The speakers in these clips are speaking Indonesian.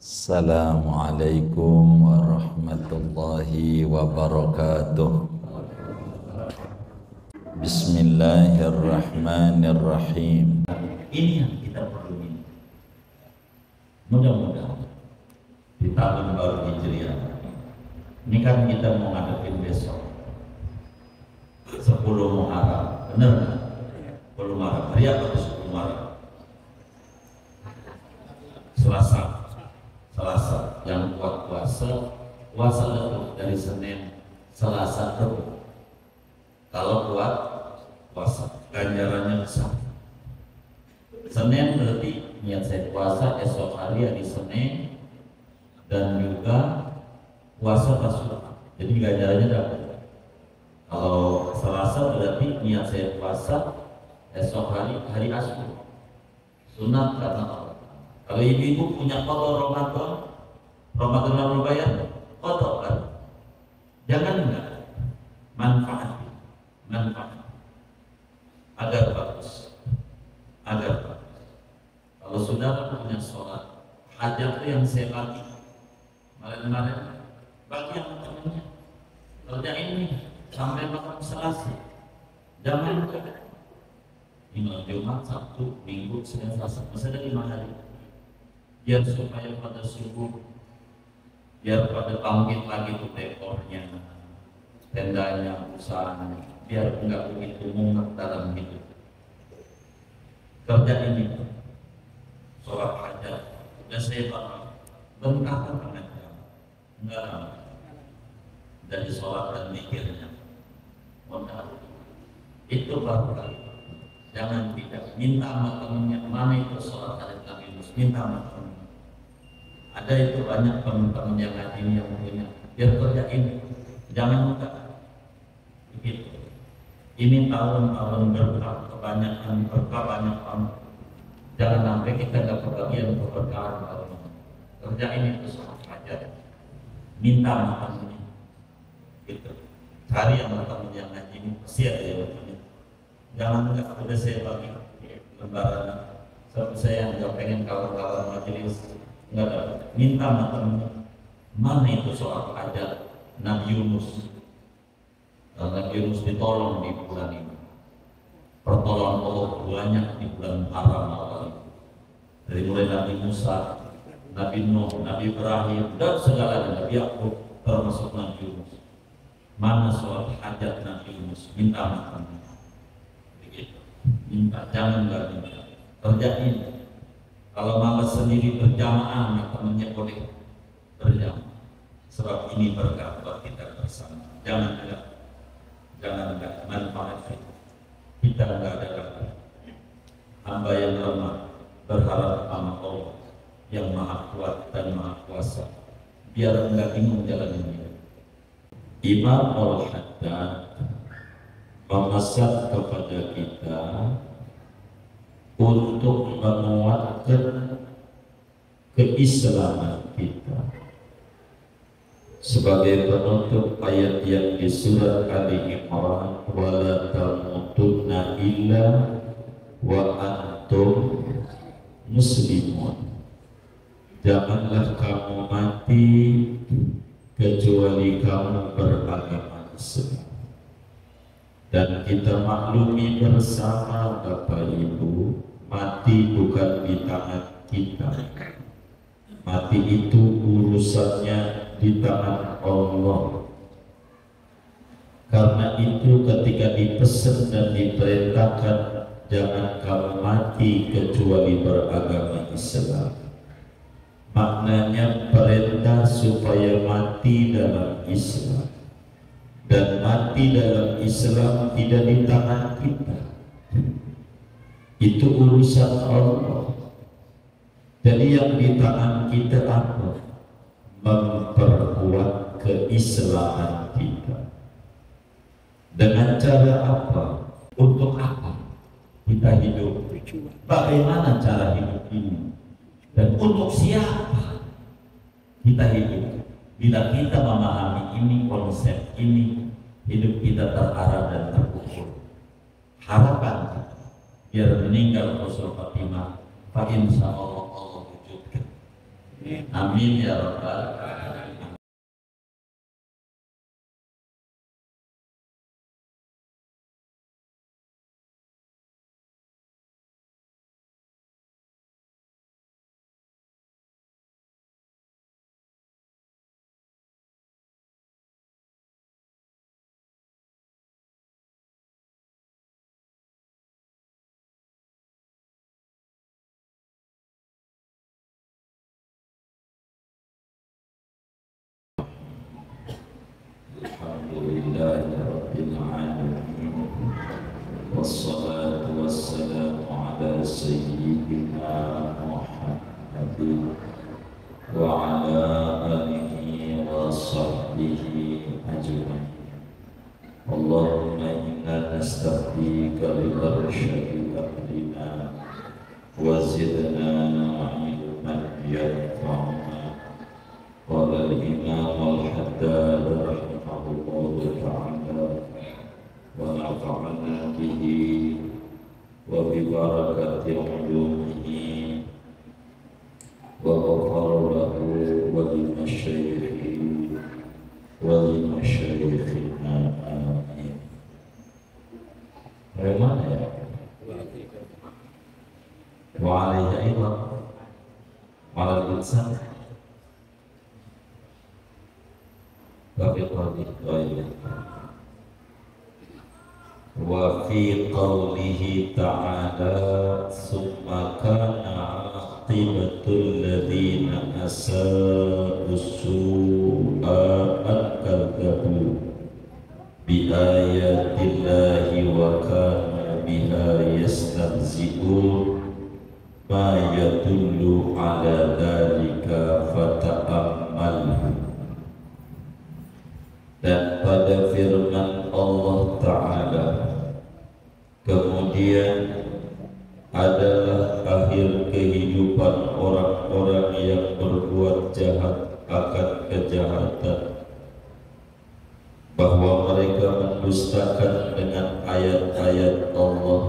Assalamualaikum warahmatullahi wabarakatuh. Bismillahirrahmanirrahim. Ini yang kita perlu minta. Mudah-mudahan di tahun baru Hijriah ini kan kita mau ngadepin besok 10 Muharram, bener kan? 10 Muharram, hari apa tuh 10 Muharram? Selasa, yang kuat puasa itu dari Senin, Selasa Rabu. Kalau kuat puasa, ganjarannya besar. Senin berarti niat saya puasa esok hari Senin dan juga puasa Tasu'a. Jadi ganjarannya dapat. Kalau Selasa berarti niat saya puasa esok hari Asyura. Sunat karena Allah. Kalau ibu-ibu punya qada Ramadan lalu bayar, qada kan? Jangan enggak. Manfaat agar bagus. Kalau sudah punya sholat hajat itu yang saya bagi kemarin bagi yang temannya kerjain ini sampai malam Selasa, jangan tinggal Jumat, Sabtu, Minggu, Senin, Selasa, masih ada 5 hari, biar supaya pada subuh, biar pada bangkit lagi tuh ekornya, tendanya, usahanya, biar enggak begitu mumet dalam hidup. Kerja ini sholat hajat, udah saya paham, bengkakan pengajar, enggak lama dari sholat dan mikirnya, modal itu baru kali. Jangan tidak minta sama temennya, mana itu sholat hajat Nabi Mus, minta sama temennya. Ada itu banyak teman-teman yang ngaji ini yang punya, biar kerja ini, jangan mudah. Begitu. Ini tahun-tahun berkah, kebanyakan berkah banyak amal. Jangan sampai kita nggak kebagian keberkahan Allah. Kerja ini itu sholat hajat, minta sama temennya. Gitu. Cari yang teman yang ngaji ini pasti ada yang punya. Jangan enggak udah saya bagi lembaran. Sebab saya nggak pengen kawan-kawan majelis nggak dapat. Minta sama temennya. Mana itu sholat hajat Nabi Yunus? Nabi Yunus ditolong di bulan ini. Pertolongan Allah banyak di bulan Muharram awal ini. Dari mulai Nabi Musa, Nabi Nuh, Nabi Ibrahim, dan segala Nabi Yakub termasuk Nabi Yunus. Mana sholat hajat Nabi Yunus? Minta makan. Begitu. Minta, jangan nggak minta. Kerjain. Kalau mama sendiri berjamaah, temannya boleh berjamaah. Sebab ini berkah buat kita bersama. Jangan enggak manfaat kita enggak ada lagi. Hamba yang lemah berharap sama Allah yang maha kuat dan maha kuasa, biar enggak bingung jalan ini. Imam Al-Haddad memesan kepada kita untuk menguatkan keislaman kita. Sebagai penutup ayat yang di surat Ali Imran, wala tamutunna illa wa antum muslimun. Janganlah kamu mati kecuali kamu beragama Islam. Dan kita maklumi bersama Bapak Ibu, mati bukan di tangan kita. Mati itu urusannya di tangan Allah. Karena itu ketika dipesan dan diperintahkan jangan kamu mati kecuali beragama Islam, maknanya perintah supaya mati dalam Islam. Dan mati dalam Islam tidak di tangan kita, itu urusan Allah. Jadi yang di tangan kita apa? Memperkuat keislaman kita. Dengan cara apa? Untuk apa kita hidup? Bagaimana cara hidup ini? Dan untuk siapa kita hidup? Bila kita memahami ini, konsep ini, hidup kita terarah dan terukur. Harapan biar meninggal Rasul Fatimah, fa insya Allah Allah wujudkan. Amin ya rabbal alamin. Alhamdulillahirabbil alamin. Wassalatu wassalamu ala sayyidina Muhammadin wa ala alihi wa sahbihi ajma'in. Allahumma inna nastaghfiruka lil arsyadi amrina wa zidna ilman yanfa'una. Qala al-imam al-haddad rahimahullahu ta'ala wa nafa'ana bihi wa bi barakati ulumihi wa ghafara lahu wa li masyayikhi wa li masyayikhina amin. Dari mana ya? Wa alaihi ilm wa al-insan wa fi qawlihi ta'ala summa kana aqibatul ladzina asa'u su'a an kadzabu bi ayatillahi wa kanu biha yastahzi'un ma yadullu ala dzalika fata'ammalhu. Dan pada firman Allah Ta'ala kemudian adalah akhir kehidupan orang-orang yang berbuat jahat akan kejahatan, bahwa mereka mendustakan dengan ayat-ayat Allah,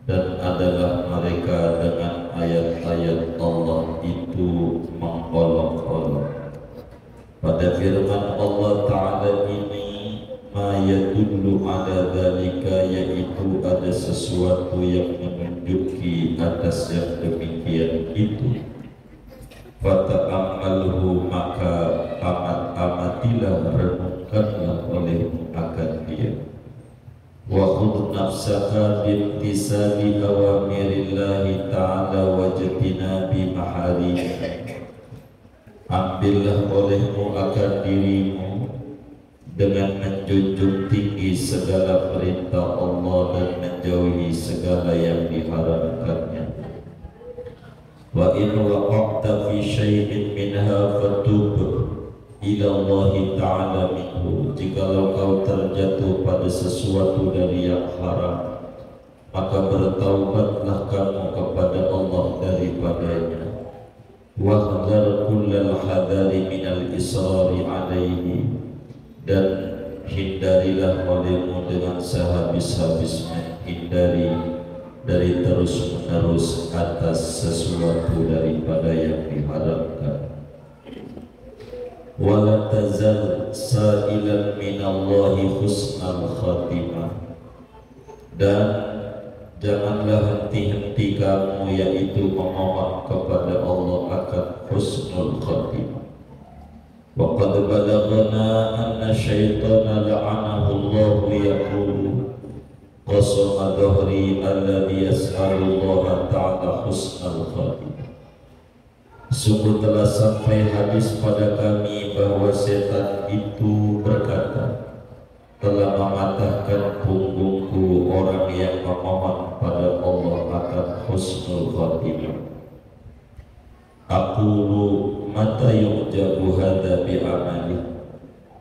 dan adalah mereka dengan ayat-ayat Allah itu mengolok-olok. Pada firman Allah Ta'ala ini ma yadullu ala dhalika, yaitu ada sesuatu yang menunjuki atas yang demikian itu. Fata'ammalhu, maka amat-amatilah, renungkanlah olehmu akan dia. Wa khudh nafsaka bimtisali awamirillahi ta'ala wa jtinabi maharimihi. Ambillah olehmu akan dirimu dengan menjunjung tinggi segala perintah Allah dan menjauhi segala yang diharamkannya. Wa in waqa'ta fi syai'in minha fatub ila Allah Ta'ala minhu. Jikalau kau terjatuh pada sesuatu dari yang haram, maka bertaubatlah kamu kepada Allah daripadanya. Wahdar kullal hadari minal israri alaihi, dan hindarilah olehmu dengan sehabis-habis menghindari dari terus-menerus atas sesuatu daripada yang diharamkan. Wala tazal sa'ilan minallahi husnal khatimah, dan janganlah henti-henti kamu yaitu memohon kepada Allah akan husnul khatimah. Wa qad balaghana anna syaitana la'anahu Allah yaqulu qasama dhahri alladhi yas'alu Allah ta'ala husnul khatimah. Sungguh telah sampai hadis pada kami bahwa setan itu berkata, telah mematahkan punggungku orang yang memohon pada Allah akan husnul khatimah. Aqulu mata yujabu hadza bi amali.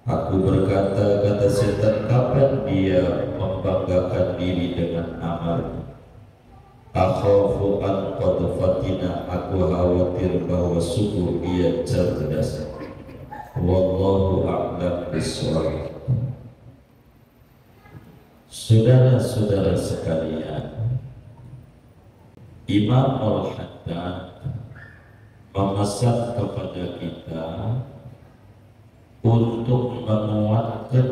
Aku berkata, kata setan, kapan dia membanggakan diri dengan amalnya? Akhafu an qad fatina, aku khawatir bahwa sungguh ia cerdas. Wallahu a'lam bishawab. Saudara-saudara sekalian, Imam Al-Haddad memesan kepada kita untuk menguatkan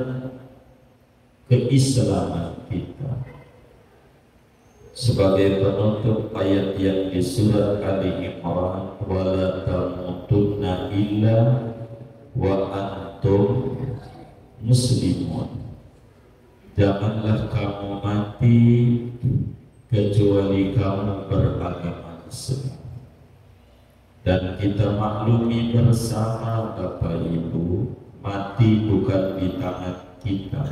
keislaman kita. Sebagai penutup ayat yang di surat Ali Imran, wala tamutunna illa wa antum muslimun. Janganlah kamu mati kecuali kamu beragama Islam. Dan kita maklumi bersama Bapak Ibu, mati bukan di tangan kita.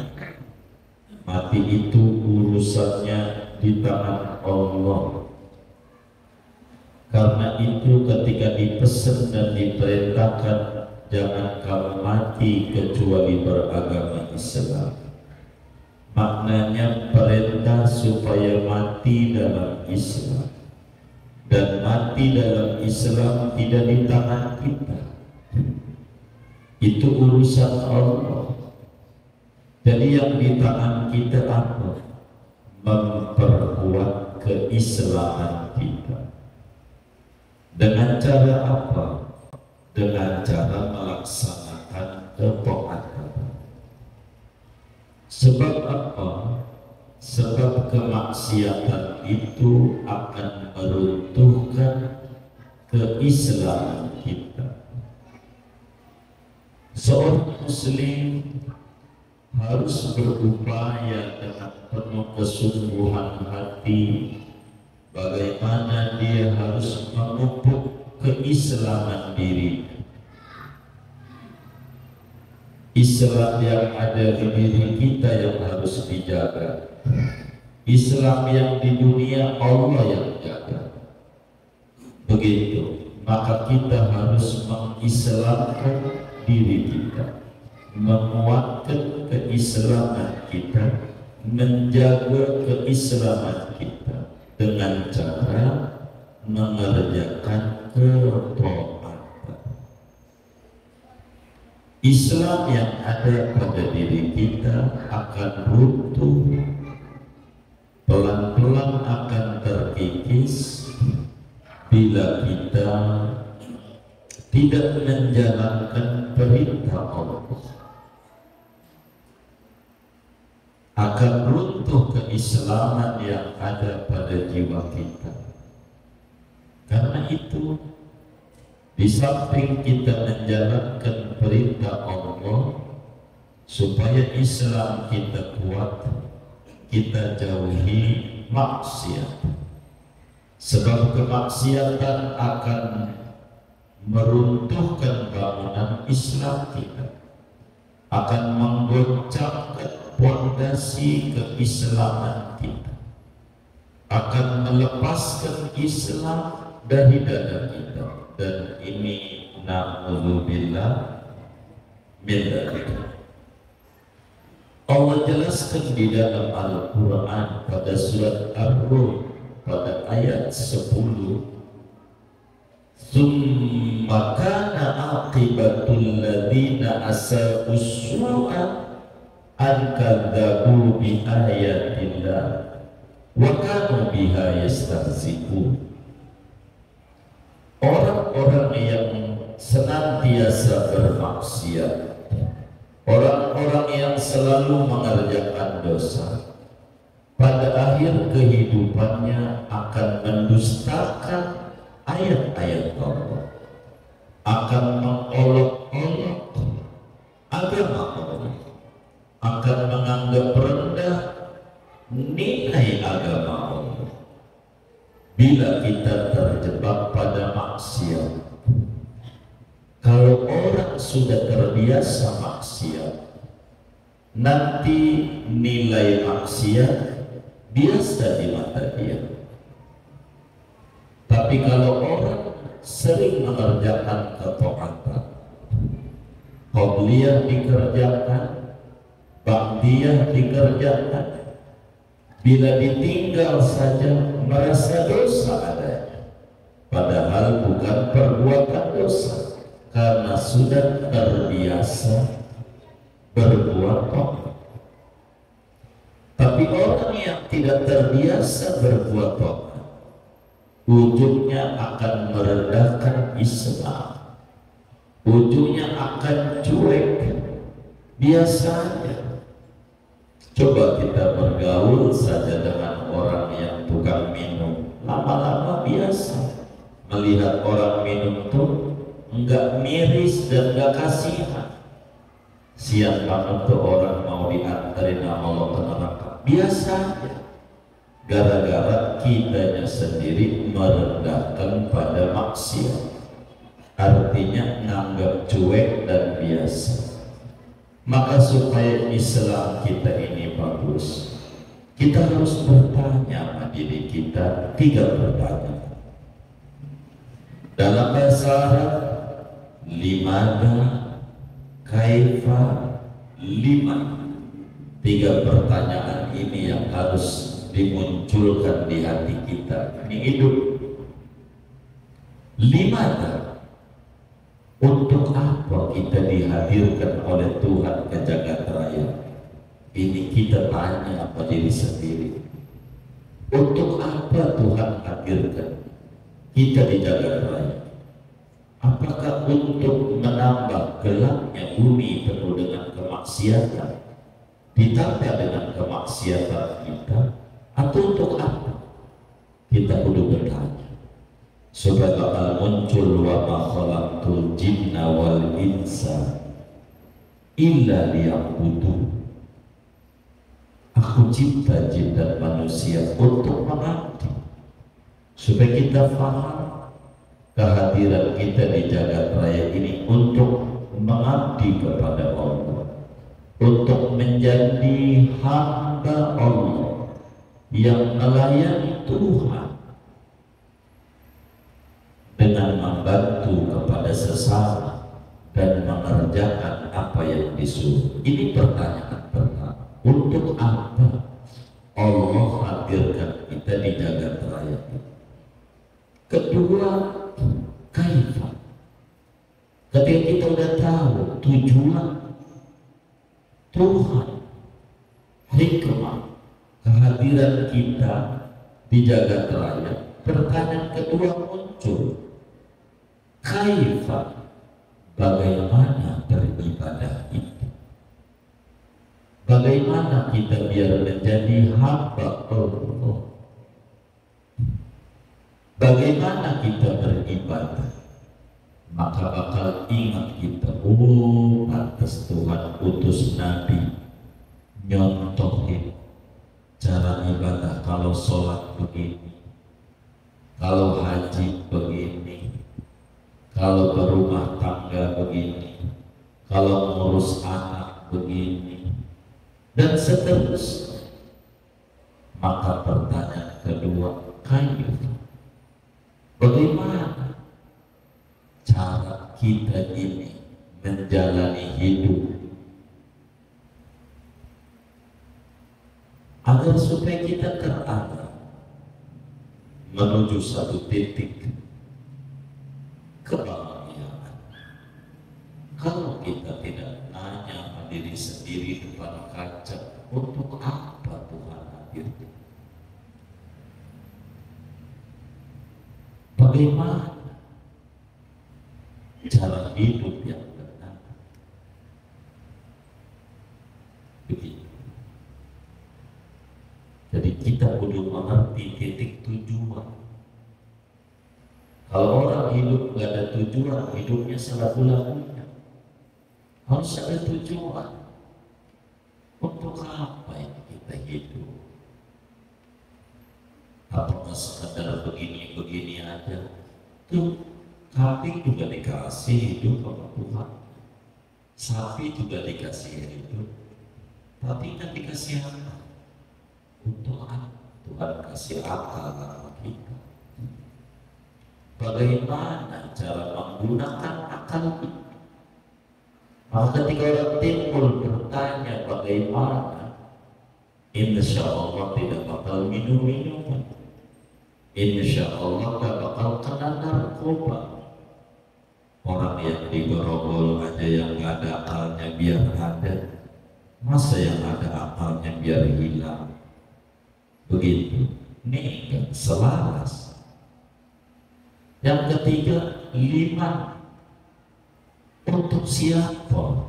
Mati itu urusannya di tangan Allah. Karena itu ketika dipesan dan diperintahkan jangan kamu mati kecuali beragama Islam, maknanya perintah supaya mati dalam Islam. Dan mati dalam Islam tidak di tangan kita, itu urusan Allah. Jadi yang di tangan kita apa? Memperkuat keislaman kita. Dengan cara apa? Dengan cara melaksanakan ketaatan. Sebab apa? Sebab kemaksiatan itu akan meruntuhkan keislaman kita. Seorang muslim harus berupaya dengan penuh kesungguhan hati bagaimana dia harus memupuk keislaman diri. Islam yang ada di diri kita yang harus dijaga. Islam yang di dunia Allah yang jaga. Begitu, maka kita harus mengislamkan diri kita, menguatkan keislaman kita, menjaga keislaman kita dengan cara mengerjakan ketaatan. Islam yang ada pada diri kita akan runtuh, pelan-pelan akan terkikis bila kita tidak menjalankan perintah Allah. Akan runtuh keislaman yang ada pada jiwa kita. Karena itu, di samping kita menjalankan perintah Allah supaya Islam kita kuat, kita jauhi maksiat. Sebab kemaksiatan akan meruntuhkan bangunan Islam kita, akan menggoncangkan fondasi keislaman kita, akan melepaskan Islam dari dada kita. Dan ini na'udzubillah min dzalik. Allah jelaskan di dalam Al-Quran pada surat Ar-Rum pada ayat 10, "Tsumma kana aqibatul ladzina asa'u su'a an kadzabu bi ayatillah wa kanu biha yastahzi'un." Orang-orang yang senantiasa bermaksiat, orang-orang yang selalu mengerjakan dosa, pada akhir kehidupannya akan mendustakan ayat-ayat Allah, akan mengolok-olok agama Allah, akan menganggap rendah nilai agama Allah. Bila kita terjebak pada maksiat, kalau orang sudah terbiasa maksiat, nanti nilai maksiat biasa di mata dia. Tapi kalau orang sering mengerjakan ketaatan, qabliyah dikerjakan, ba'diyah dikerjakan, bila ditinggal saja merasa dosa adanya, padahal bukan perbuatan dosa, karena sudah terbiasa berbuat taat. Tapi orang yang tidak terbiasa berbuat taat, ujungnya akan merendahkan Islam, ujungnya akan cuek. Biasanya coba kita bergaul saja dengan orang yang tukang minum, lama-lama biasa melihat orang minum tuh enggak miris dan enggak kasihan. Siang banget tuh orang mau diantarin sama Allah ke neraka, biasa aja. Gara-gara kitanya sendiri merendahkan pada maksiat, artinya nganggap cuek dan biasa. Maka supaya Islam kita ini bagus, kita harus bertanya sama diri kita 3 pertanyaan. Dalam bahasa Arab, limana, kaifa, lima. 3 pertanyaan ini yang harus dimunculkan di hati kita. Ini hidup. Limana, untuk apa kita dihadirkan oleh Tuhan ke jagat raya? Ini kita tanya apa diri sendiri. Untuk apa Tuhan hadirkan kita di jagat raya? Apakah untuk menambah gelapnya bumi penuh dengan kemaksiatan, ditambah dengan kemaksiatan kita, atau untuk apa? Kita kudu bertanya. Supaya bakal muncul wa ma khalaqtul jinna wal insa illa liya'budun. Aku cipta jin dan manusia untuk mengabdi. Supaya kita paham kehadiran kita di jagat raya ini untuk mengabdi kepada Allah, untuk menjadi hamba Allah yang melayani Tuhan dengan membantu kepada sesama dan mengerjakan apa yang disuruh. Ini pertanyaan pertama. Untuk apa Allah hadirkan kita di jagat raya ini? Kedua, kaifa. Ketika kita udah tahu tujuan Tuhan, hikmah kehadiran kita di jagat raya, pertanyaan kedua muncul. Kaifa, bagaimana beribadah itu? Bagaimana kita biar menjadi hamba Allah? Bagaimana kita beribadah? Maka bakal ingat kita, oh pantas Tuhan utus Nabi nyontohin cara ibadah. Kalau sholat begini, kalau haji begini, kalau berumah tangga begini, kalau ngurus anak begini, dan seterusnya. Maka pertanyaan kedua, kaif, bagaimana cara kita ini menjalani hidup agar supaya kita terarah menuju satu titik kebahagiaan. Kalau kita tidak nanya sama diri sendiri depan kaca, untuk apa Tuhan hadir? Bagaimana cara hidup yang benar? Begitu. Jadi kita perlu mengerti titik tujuan. Kalau orang hidup nggak ada tujuan, hidupnya selalu-lalunya. Harus ada tujuan. Untuk apa ini kita hidup? Apakah sekadar begini-begini aja? Tuh, kambing juga dikasih hidup sama Tuhan. Sapi juga dikasih hidup. Tapi kan dikasih apa? Untuk apa? Tuhan kasih akal sama kita. Bagaimana cara menggunakan akal kita? Maka ketika orang timbul bertanya bagaimana, insya Allah tidak bakal minum-minuman, insya Allah gak bakal kena narkoba. Orang yang digerogol aja yang gak ada akalnya biar ada, masa yang ada akalnya biar hilang? Begitu, ini selaras. Yang ketiga, 5, untuk siapa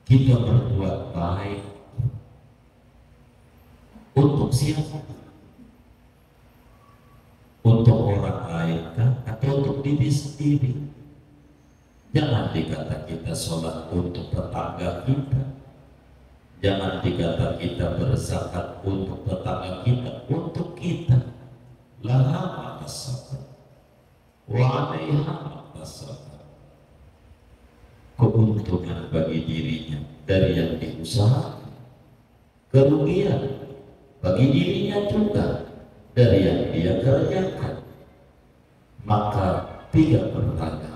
kita berbuat baik? Untuk siapa? Untuk orang lain kah? Atau untuk diri sendiri? Jangan dikata kita sholat untuk tetangga kita, jangan dikata kita berzakat untuk tetangga kita, untuk kita. Laha makasabat wa alaiha makasabat. Keuntungan bagi dirinya dari yang diusahakan, kerugian bagi dirinya juga dari yang dia kerjakan. Maka 3 pertanyaan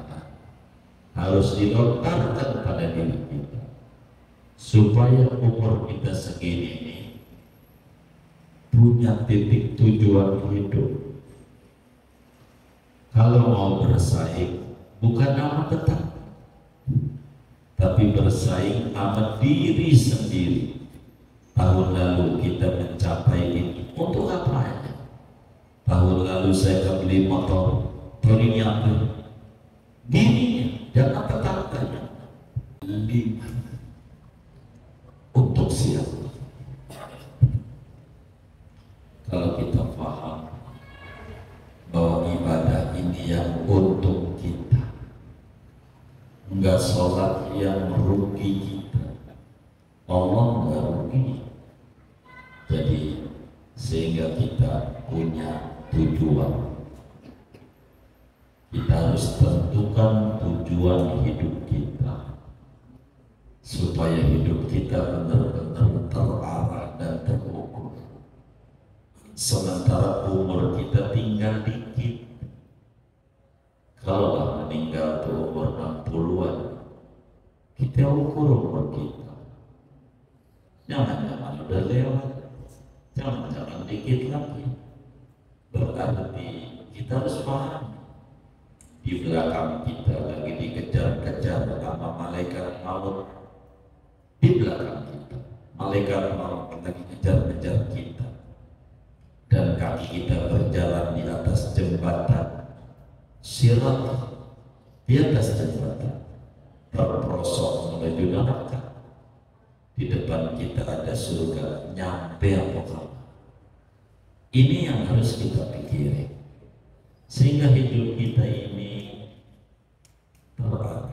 harus dilontarkan pada diri kita supaya umur kita segini ini punya titik tujuan hidup. Kalau mau bersaing bukan nama tetap, tapi bersaing sama diri sendiri. Tahun lalu kita mencapai ini untuk apa ya? Tahun lalu saya beli motor, tahun ini apa? Dirinya, jangan tetangganya. 5, untuk siapa? Kalau kita paham bahwa ibadah ini yang untuk kita, enggak sholat yang merugi kita, Allah enggak rugi. Jadi sehingga kita punya tujuan, kita harus tentukan tujuan hidup kita supaya hidup kita benar-benar terarah dan terukur. Sementara umur kita tinggal dikit, kalau meninggal tuh umur 60-an, kita ukur umur kita. Jangan-jangan udah lewat, jangan-jangan dikit lagi. Berarti kita harus paham, di belakang kita lagi dikejar-kejar sama malaikat maut. Di belakang kita malaikat maut lagi kejar-kejar kita, dan kaki kita berjalan di atas jembatan sirat, di atas jembatan terperosok menuju neraka. Di depan kita ada surga, nyampe apa kabar? Ini yang harus kita pikirin sehingga hidup kita ini terarah.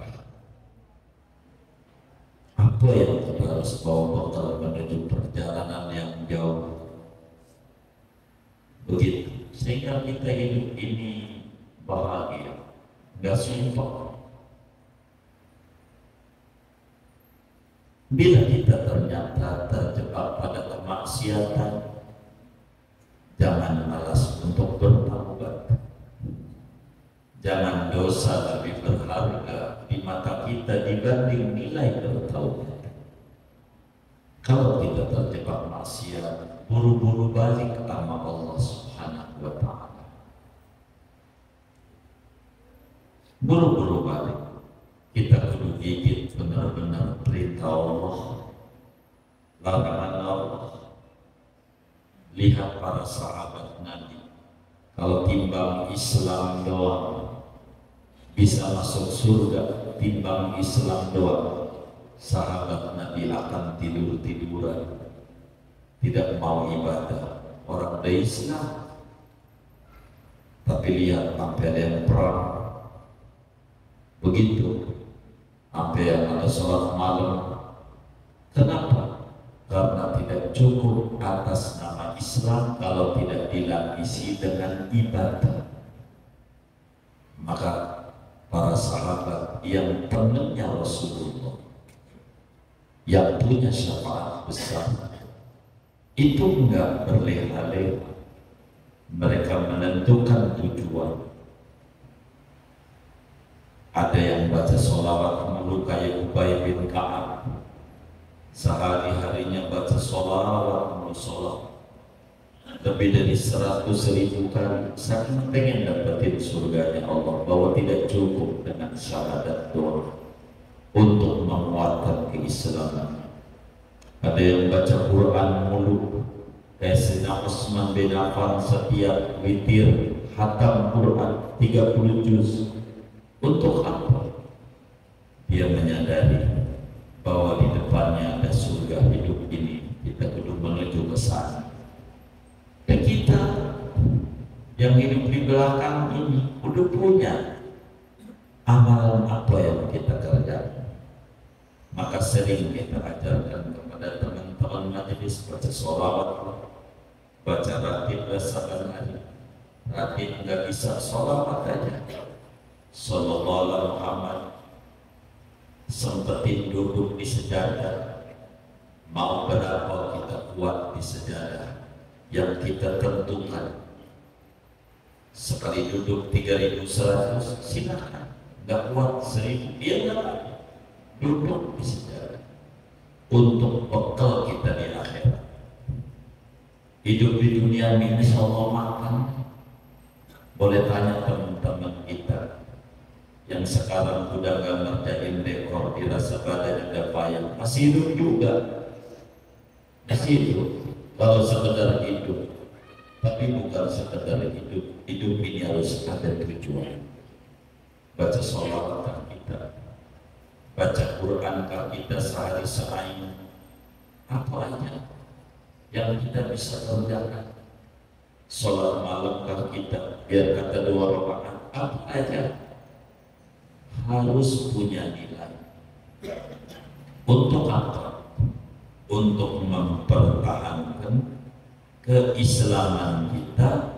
Apa yang kita harus bawa bekal menuju perjalanan yang jauh, begitu sehingga kita hidup ini bahagia, nggak sumpah. Bila kita ternyata terjebak pada kemaksiatan, jangan malas untuk bertaubat. Jangan dosa lebih berharga di mata kita dibanding nilai bertaubat. Kalau kita terjebak maksiat, buru-buru balik sama Allah Subhanahu wa Ta'ala. Buru-buru balik. Kita kudu gigit benar-benar perintah Allah, larangan Allah. Lihat para sahabat Nabi, kalau timbang Islam doang bisa masuk surga, timbang Islam doang sahabat Nabi akan tidur-tiduran, tidak mau ibadah. Orang dari Islam, tapi lihat sampai ada yang perang, begitu sampai yang ada sholat malam. Kenapa? Karena tidak cukup atas nama Islam kalau tidak dilapisi dengan ibadah. Maka para sahabat yang temannya Rasulullah, yang punya syafaat besar, itu enggak berleha-leha. Mereka menentukan tujuan. Ada yang baca sholawat melukai Ubay bin Ka'ab, sehari-harinya baca sholawat musola lebih dari 100.000 kali, saking pengen dapetin surganya Allah, bahwa tidak cukup dengan syahadat doa untuk menguatkan keislaman. Ada yang baca Quran mulu, kayak Sayyidina Utsman bin Affan setiap witir hatam Quran 30 juz. Untuk apa? Dia menyadari bahwa di depannya ada surga hidup ini, kita kudu menuju ke sana. Dan kita yang hidup di belakang ini udah punya amalan apa yang kita kerjakan. Maka sering kita ajarkan kepada teman-teman majelis baca sholawat, baca ratib saban hari. Ratib nggak bisa, sholawat aja. Sallallahu alaihi Muhammad, sempetin duduk di sejadah. Mau berapa kita kuat di sejadah yang kita tentukan. Sekali duduk 3.100, silakan. Nggak kuat 1.000, dia nggak duduk di sejadah untuk bekal kita di akhirat. Hidup di dunia ini insya Allah makan. Boleh tanya teman-teman kita yang sekarang udah gak ngerjain rekor, dirasa badan udah payah, masih hidup juga, masih hidup. Kalau sekedar hidup, tapi bukan sekedar hidup. Hidup ini harus ada tujuan. Baca sholawat kita, baca Quran kita sehari sehari, apa aja yang kita bisa kerjakan. Sholat malam kita, biar kata 2 rakaat, apa aja harus punya nilai. Untuk apa? Untuk mempertahankan keislaman kita.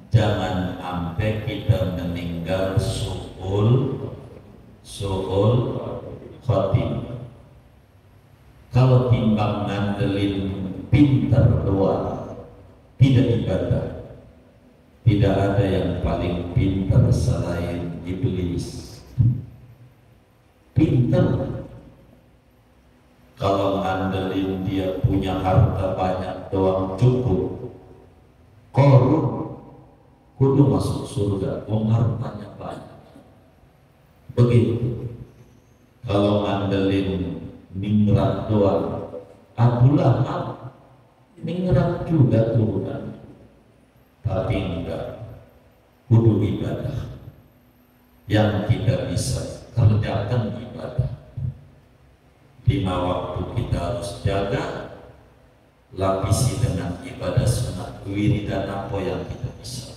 Jangan sampai kita meninggal su'ul khotimah. Kalau timbang ngandelin pintar doang, tidak ibadah. Tidak ada yang paling pintar selain iblis. Pintar. Kalau ngandelin dia punya harta banyak doang cukup, korup, kudu masuk surga, hartanya banyak. Begitu. Kalau ngandelin ningrat doang, Abu Lahab ningrat juga turunan, tapi enggak. Kudu ibadah. Yang kita bisa kerjakan ibadah. 5 waktu kita harus jaga, lapisi dengan ibadah sunat, wiridan apa yang kita bisa.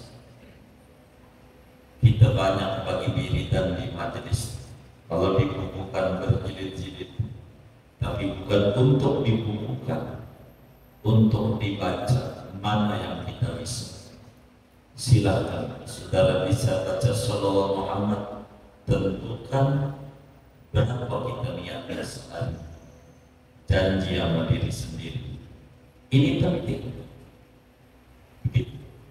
Kita banyak bagi wiridan di majelis, kalau dibukukan berjilid-jilid, tapi bukan untuk dibukukan, untuk dibaca. Mana yang kita bisa? Silakan saudara bisa baca Shallallahu Muhammad, tentukan berapa kita niatnya sehari. Janji sama diri sendiri. Ini penting.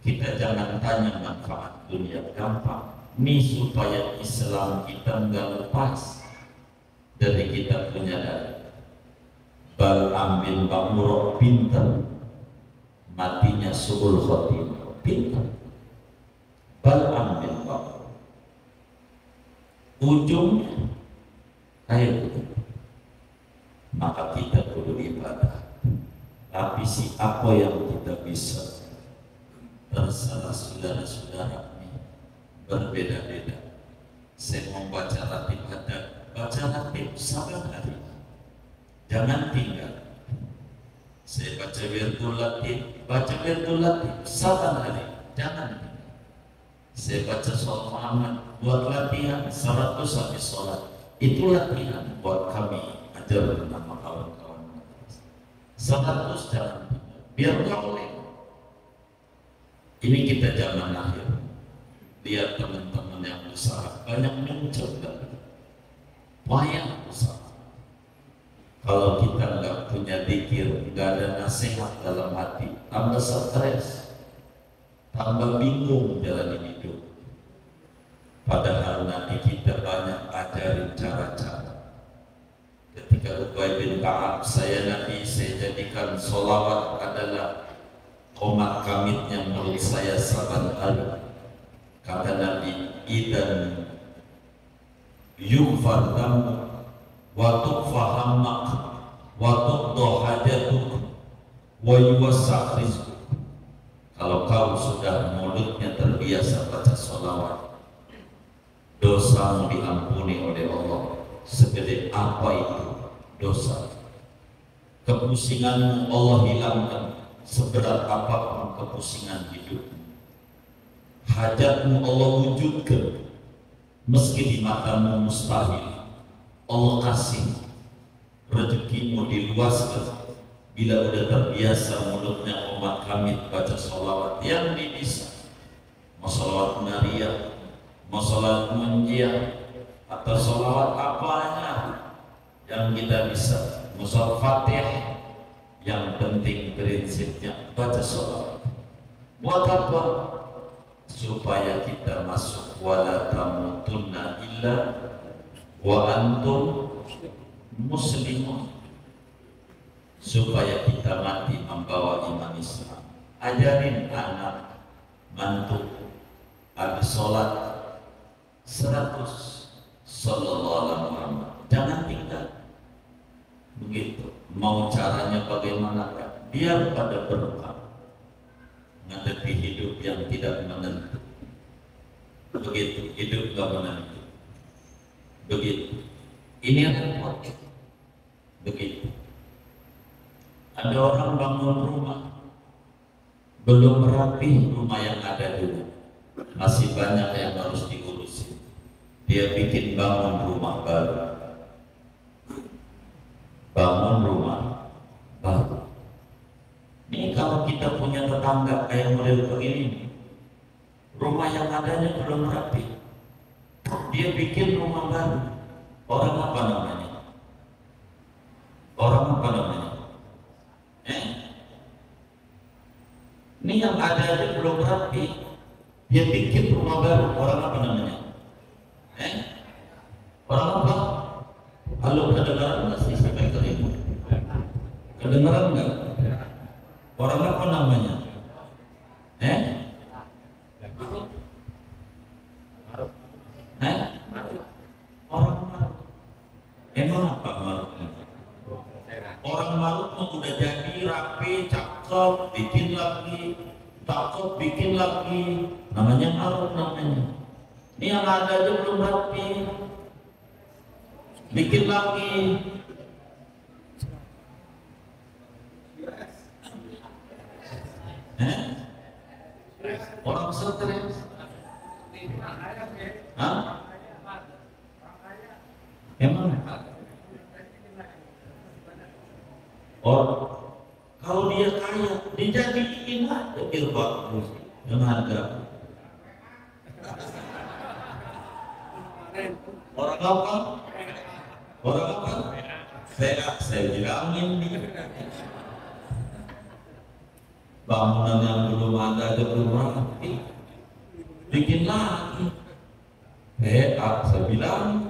Kita jangan tanya manfaat dunia, gampang. Ini supaya Islam kita nggak lepas dari kita punya dada. Bal ambil bamurok pintar, matinya su'ul khotimah, pintar. Bal ambil bamurok, ujungnya kayak begitu. Maka kita perlu ibadah. Lapisi apa yang kita bisa. Terserah saudara-saudara ini berbeda-beda. Saya mau baca ratib, baca ratib saban hari. Jangan tinggal. Saya baca wirdul latib saban hari. Jangan tinggal. Saya baca sholat Muhammad, buat latihan 100 habis sholat. Itu latihan buat kami ajar nama kawan-kawan. 100 jangan tinggal. Biar boleh. Ini kita zaman akhir. Lihat teman-teman yang usaha banyak mencoba, payah usaha. Kalau kita nggak punya zikir, nggak ada nasihat dalam hati, tambah stres, tambah bingung jalan hidup. Padahal nanti kita banyak ajarin cara-cara. Ketika Ubay bin Ka'ab, saya jadikan sholawat adalah komat kamitnya mulut saya saban hari. Kata Nabi, idan yughfar dhanbuk wa tughfa hammak wa tuqda hajatuk wa yuwassa' rizquk. Kalau kau sudah mulutnya terbiasa baca sholawat, dosamu diampuni oleh Allah segede apa itu dosa. Kepusinganmu Allah hilangkan seberat apapun kepusingan hidupmu. Hajatmu Allah wujudkan meski di matamu mustahil. Allah kasih rezekimu diluaskan bila udah terbiasa mulutnya umat kami baca sholawat yang bisa. Mau sholawat Maria, mau sholawat Munjiah, atau sholawat apanya yang kita bisa, mau sholawat Fatihah, yang penting prinsipnya baca sholawat. Buat apa? Supaya kita masuk wala tamutunna illa wa antum muslimun, supaya kita mati membawa iman Islam. Ajarin anak mantu habis sholat 100 sallallahu alaihi wasallam, jangan tinggal begitu. Mau caranya bagaimana? Biar pada berkah menghadapi hidup yang tidak menentu. Begitu, hidup gak menentu. Begitu. Ini repot. Begitu. Ada orang bangun rumah, belum rapi rumah yang ada dulu, masih banyak yang harus diurusin. Dia bikin bangun rumah baru. Bangun rumah baru. Ini kalau kita punya tetangga kayak model begini, rumah yang adanya belum rapi, dia bikin rumah baru. Orang apa namanya? Orang apa namanya? Ini yang ada aja belum rapi, dia bikin rumah baru. Orang apa namanya? Orang apa? Halo, kedengaran nggak sih speaker ini? Kedengaran nggak? Orang apa namanya? Orang Maruk. Emang apa Maruk? Orang Maruk udah jadi rapi, cakep, bikin lagi, cakep, bikin lagi. Namanya Maruk namanya. Ini yang ada aja belum rapi, bikin lagi. Orang stres. Hah? Emang? Kalau dia kaya, dijadiin aja bagus yang harga. Orang apa? Orang apa? Saya bilangin nih. Bangunan yang belum ada aja belum rapi, bikin lagi. Saya bilang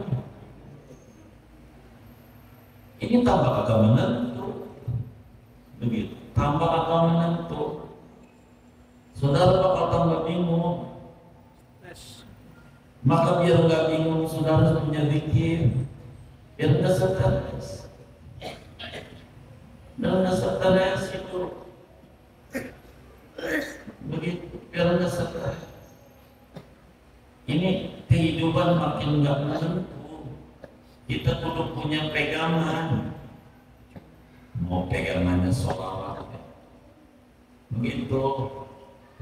ini tambah agak menentu, begitu. Tambah agak menentu, saudara bakal tambah bingung. Maka biar nggak bingung, saudara punya zikir, biar nggak stres, itu. Begitu, biar nggak stres. Ini kehidupan makin nggak menentu. Kita kudu punya pegangan. Mau pegangannya sholawat, begitu.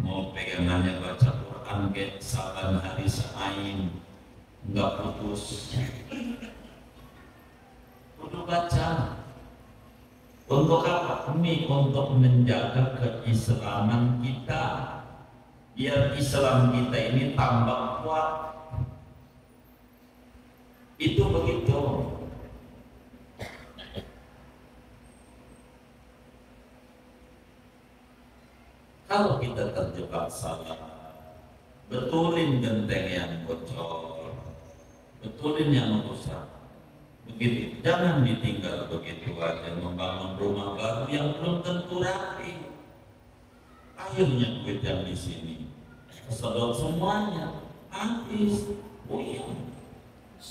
Mau pegangannya baca Quran ke saban hari sa'ain, nggak putus. Kudu baca. Untuk apa? Ini untuk menjaga keislaman kita, biar Islam kita ini tambah kuat. Itu begitu. Kalau kita terjebak salah, betulin genteng yang bocor, betulin yang rusak. Begitu, jangan ditinggal begitu aja membangun rumah baru yang belum tentu rapi. Akhirnya duit yang di sini sedot semuanya habis.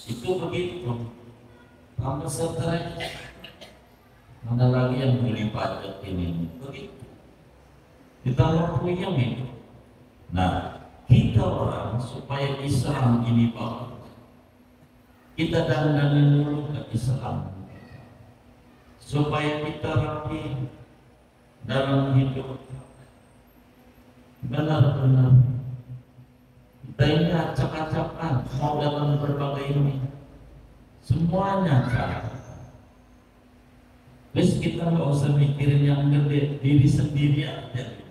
Itu begitu. Tambah stres. Mana lagi yang beli pajak ini? Begitu. Ditambah puyeng itu. Nah, kita orang supaya Islam ini bagus, kita dandanin dulu ke Islam supaya kita rapi dalam hidup, benar-benar kita ini acak-acakan mau dalam berbagai ini semuanya cara. Terus kita nggak usah mikirin yang gede, diri sendiri aja.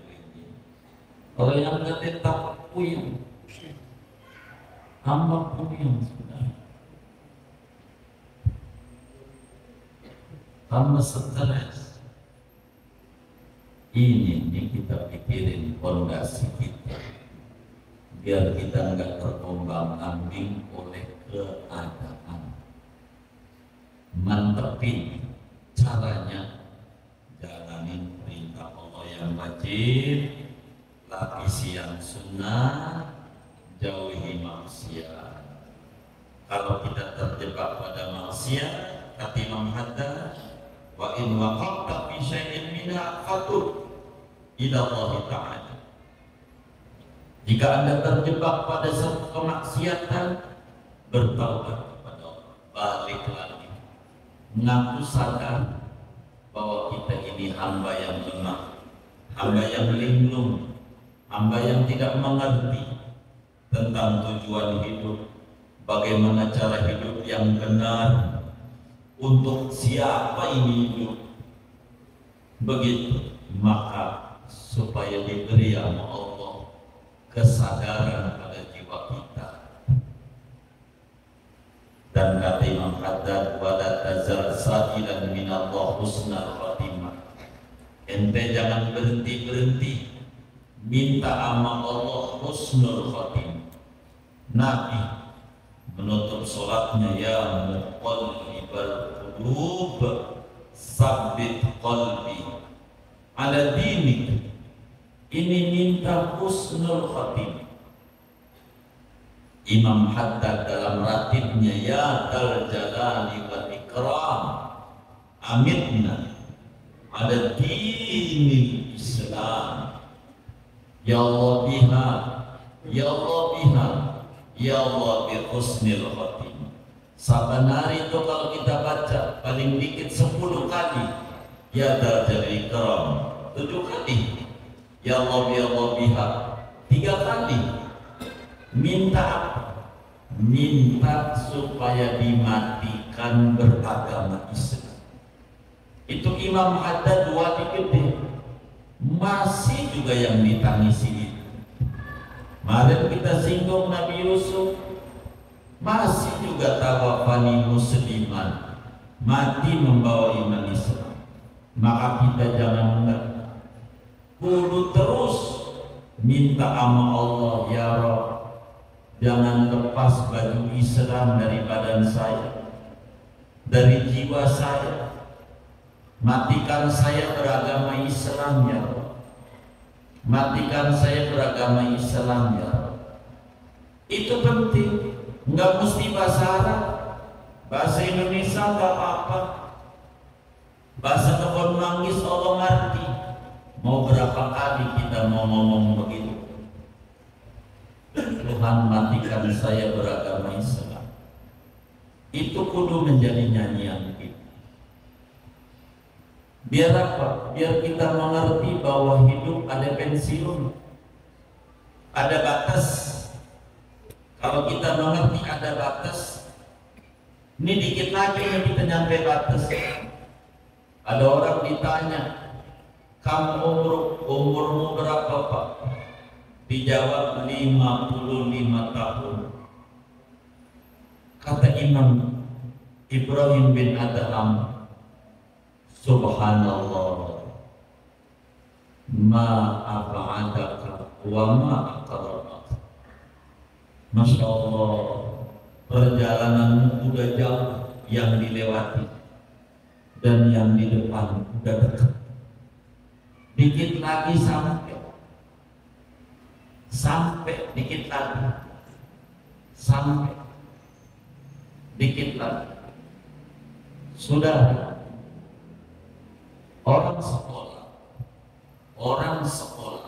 Kalau yang gede takut puyeng, hamba puyeng sudah, hamba stres. Ini kita pikirin fondasi kita, biar kita nggak terombang-ambing oleh keadaan. Mantepin caranya, jalanin perintah Allah yang wajib, lapisi yang sunnah, jauhi maksiat. Kalau kita terjebak pada maksiat, kata Imam Haddad, wa in waqafta fi syai'in minha fatub ila Allah Ta'ala. Jika Anda terjebak pada satu kemaksiatan, bertaubat kepada Allah, balik lagi, mengaku sadar bahwa kita ini hamba yang lemah, hamba yang linglung, hamba yang tidak mengerti tentang tujuan hidup, bagaimana cara hidup yang benar, untuk siapa ini hidup. Begitu, maka supaya diberi sama Allah kesadaran pada jiwa kita. Dan kata Imam Haddad, wala tazal sa'ilan minallah husnal khatimah. Ente jangan berhenti-berhenti minta sama Allah husnul khatimah. Nabi menutup sholatnya, ya muqallibal qulub sabbit qalbi ala dinik. Ini minta husnul khatimah. Imam Haddad dalam ratibnya, ya dal jalali wal ikram amitna ala dinil Islam. Ya Allah biha, ya Allah biha, ya Allah bi husnil khatimah. Saban hari itu kalau kita baca paling dikit 10 kali ya dal jalali ikram, 7 kali ya Allah biha, 3 kali. Minta minta supaya dimatikan beragama Islam. Itu Imam Haddad wali gede, masih juga yang ditangisi itu. Kemarin kita singgung Nabi Yusuf, masih juga tawafani musliman, mati membawa iman Islam. Maka kita jangan mengerti, kudu terus minta sama Allah, ya Rabb, jangan lepas baju Islam dari badan saya, dari jiwa saya. Matikan saya beragama Islam, ya Allah. Matikan saya beragama Islam, ya Allah. Itu penting. Nggak mesti bahasa Arab, bahasa Indonesia nggak apa-apa. Bahasa Kebon Manggis Allah ngerti. Mau berapa kali kita mau ngomong begitu? Tuhan matikan saya beragama Islam. Itu kudu menjadi nyanyian kita. Biar apa? Biar kita mengerti bahwa hidup ada pensiun, ada batas. Kalau kita mengerti ada batas, ini dikit lagi nih kita nyampe batas. Ada orang ditanya, kamu umurmu berapa Pak? Dijawab 55 tahun. Kata Imam Ibrahim bin Adham, subhanallah, ma ab'adaka wa ma aqrabaka. Masya Allah, perjalananmu udah jauh yang dilewati, dan yang di depan udah dekat. Dikit lagi sampai dikit lagi, sampai dikit lagi. Sudah, orang sekolah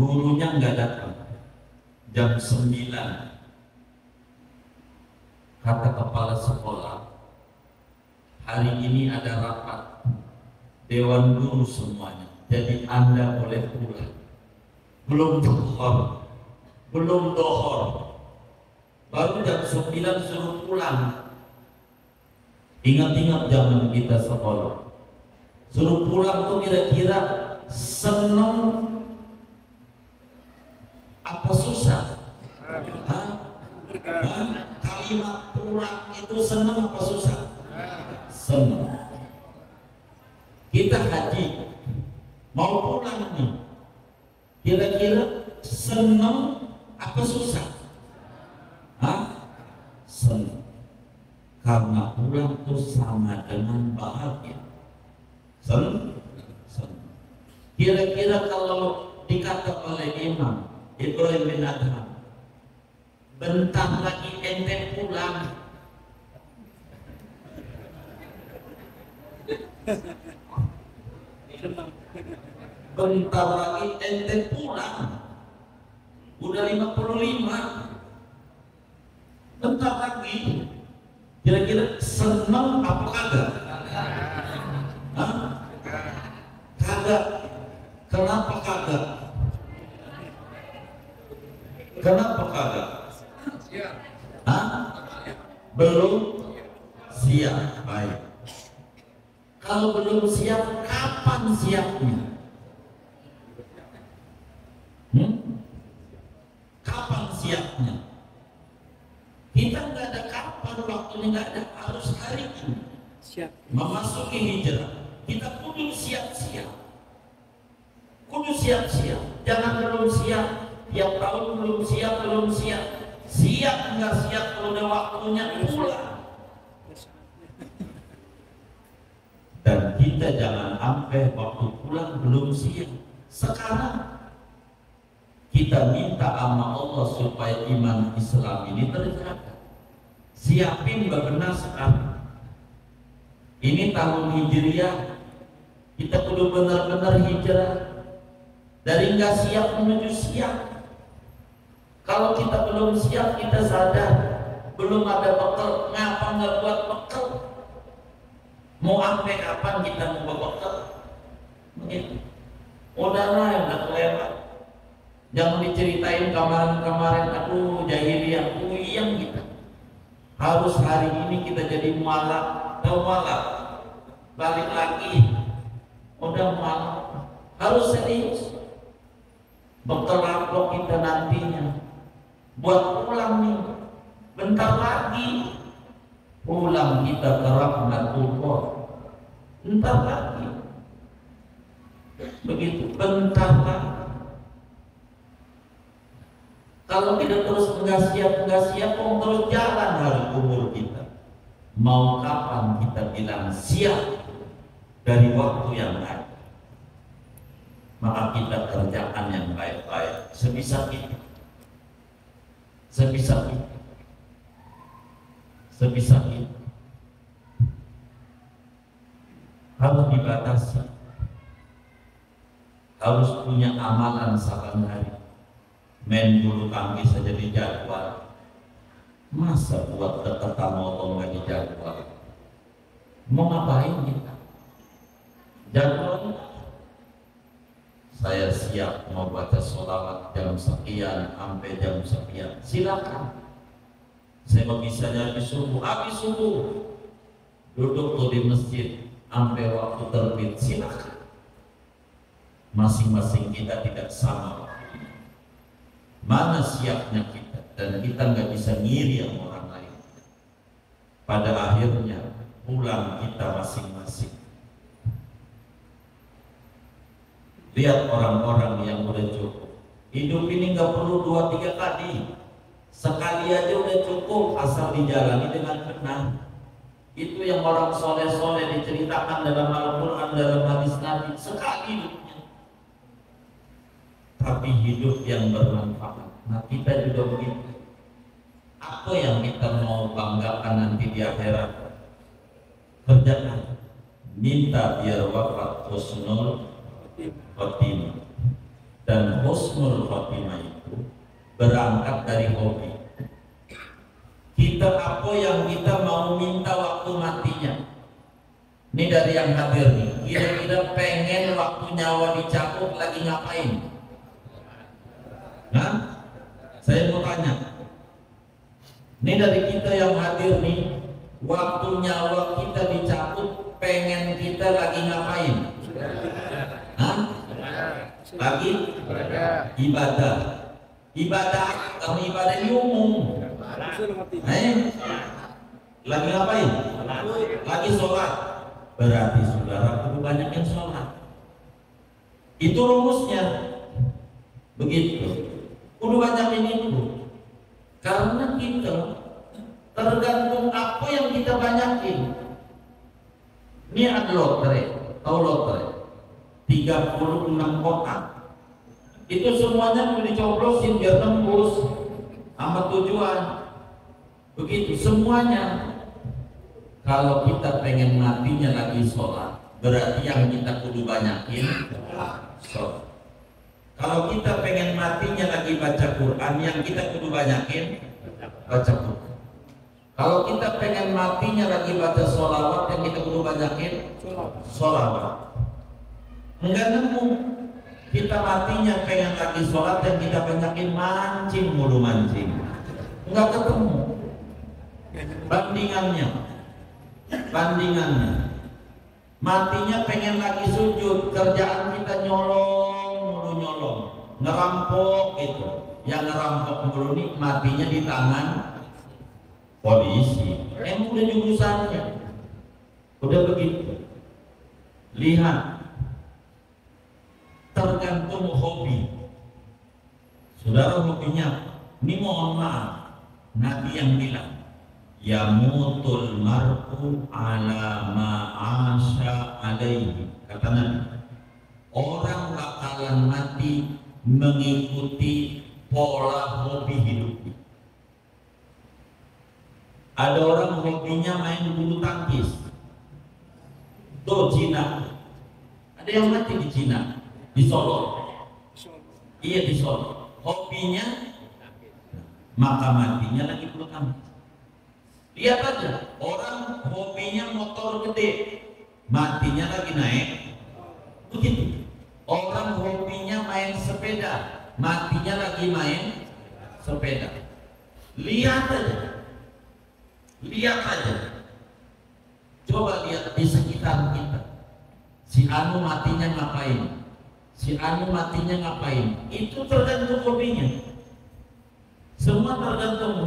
gurunya nggak datang. Jam 9 kata kepala sekolah, hari ini ada rapat dewan guru semuanya, jadi Anda boleh pulang. Belum dohor, baru jam 9 suruh pulang. Ingat-ingat zaman kita sekolah, suruh pulang tuh kira-kira seneng apa susah? Kalimat pulang itu seneng apa susah? Seneng. Kita haji mau pulang nih, kira-kira seneng apa susah? Seneng. Karena pulang itu sama dengan bahagia. Seneng. Kira-kira kalau dikata oleh Imam Ibrahim bin Adham, bentar lagi ente pulang, bentar lagi ente pulang, udah 55, bentar lagi. Kira-kira senang apa kagak? Kagak. Kenapa kagak? Kenapa kagak? Belum siap. Baik. Kalau belum siap, kapan siapnya? Kapan siapnya? Kita nggak ada kapan, waktunya nggak ada, harus hari ini. Siap. Memasuki hijrah, kita kudu siap-siap. Jangan belum siap. Tiap tahun belum siap. Siap nggak siap kalau udah waktunya pulang. Dan kita jangan sampai waktu pulang belum siap. Sekarang kita minta sama Allah supaya iman Islam ini terjaga. Siapin benar sekarang. Ini tahun Hijriah, kita kudu benar-benar hijrah. Dari nggak siap menuju siap. Kalau kita belum siap, kita sadar belum ada bekal. Ngapa nggak buat bekal? Mau sampai kapan kita mau bekal? Begitu. Udahlah, udah kelewat. Jangan diceritain kemarin-kemarin, aduh jahiliyah, puyeng kita. Harus hari ini kita jadi mualaf, balik lagi, udah mualaf, harus serius. Bekal apa kita nantinya? Buat pulang nih, bentar lagi pulang kita ke rahmatullah. Bentar lagi, begitu, bentar lagi. Kalau kita terus nggak siap, terus jalan hari umur kita. Mau kapan kita bilang siap dari waktu yang ada? Maka kita kerjakan yang baik-baik sebisa kita. Harus dibatasi. Harus punya amalan saban hari. Main bulu tangkis saja di jadwal. Masa buat dekat sama Allah nggak di jadwal? Mau ngapain kita? Jadwal. Saya siap mau baca sholawat jam sekian sampai jam sekian. Silakan. Saya bisa habis subuh duduk tuh di masjid sampai waktu terbit. Silakan. Masing-masing kita tidak sama. Mana siapnya kita, dan kita nggak bisa ngiri sama orang lain. Pada akhirnya pulang kita masing-masing. Lihat orang-orang yang udah cukup. Hidup ini nggak perlu 2-3 kali. Sekali aja udah cukup asal dijalani dengan benar. Itu yang orang soleh-soleh diceritakan dalam Al-Quran, dalam hadis Nabi. Sekali hidupnya, tapi hidup yang bermanfaat. Nah kita juga begitu. Apa yang kita mau banggakan nanti di akhirat? Kerjakan. Minta biar wafat husnul khotimah. Dan husnul khotimah itu berangkat dari hobi. Kita apa yang kita mau minta waktu matinya. Ini dari yang hadir nih. Kira-kira pengen waktu nyawa dicabut lagi ngapain? Nah, saya mau tanya. Ini dari kita yang hadir nih. Waktu nyawa kita dicabut, pengen kita lagi ngapain? Hah? Lagi? Ibadah. Ibadah, kalau ibadah ini umum. Lagi ngapain? Lagi sholat. Berarti saudara perlu banyak yang sholat. Itu rumusnya. Begitu. Perlu banyak ini itu. Karena kita tergantung apa yang kita banyakin. Ini ada lotre, tahu lotre? 36 kotak. Itu semuanya mau dicoblosin biar nembus sama tujuan. Begitu semuanya. Kalau kita pengen matinya lagi sholat, berarti yang kita kudu banyakin sholat. Kalau kita pengen matinya lagi baca Quran, yang kita kudu banyakin baca Quran. Kalau kita pengen matinya lagi baca sholawat, yang kita kudu banyakin sholawat. Enggak nemu. Kita matinya pengen lagi sholat dan kita banyakin mancing mulu mancing. Enggak ketemu. Bandingannya. Matinya pengen lagi sujud, kerjaan kita nyolong, ngerampok itu. Yang ngerampok mulu nih matinya di tangan polisi. Emang udah jurusannya. Udah begitu. Lihat. Tergantung hobi. Saudara hobinya, ini mohon maaf, Nabi yang bilang, yamutul mar'u ala ma'asha alaihi. Kata Nabi, orang bakalan mati mengikuti pola hobi hidupnya. Ada orang hobinya main bulu tangkis. Tuh Cina. Ada yang mati di Cina. Di Solo. Iya di Solo. Hobinya maka matinya lagi bulu tangkis. Lihat aja, orang hobinya motor gede, matinya lagi naik. Begitu. Orang hobinya main sepeda, matinya lagi main sepeda. Lihat aja. Coba lihat di sekitar kita. Si Anu matinya ngapain? Si Anu matinya ngapain? Itu tergantung hobinya. Semua tergantung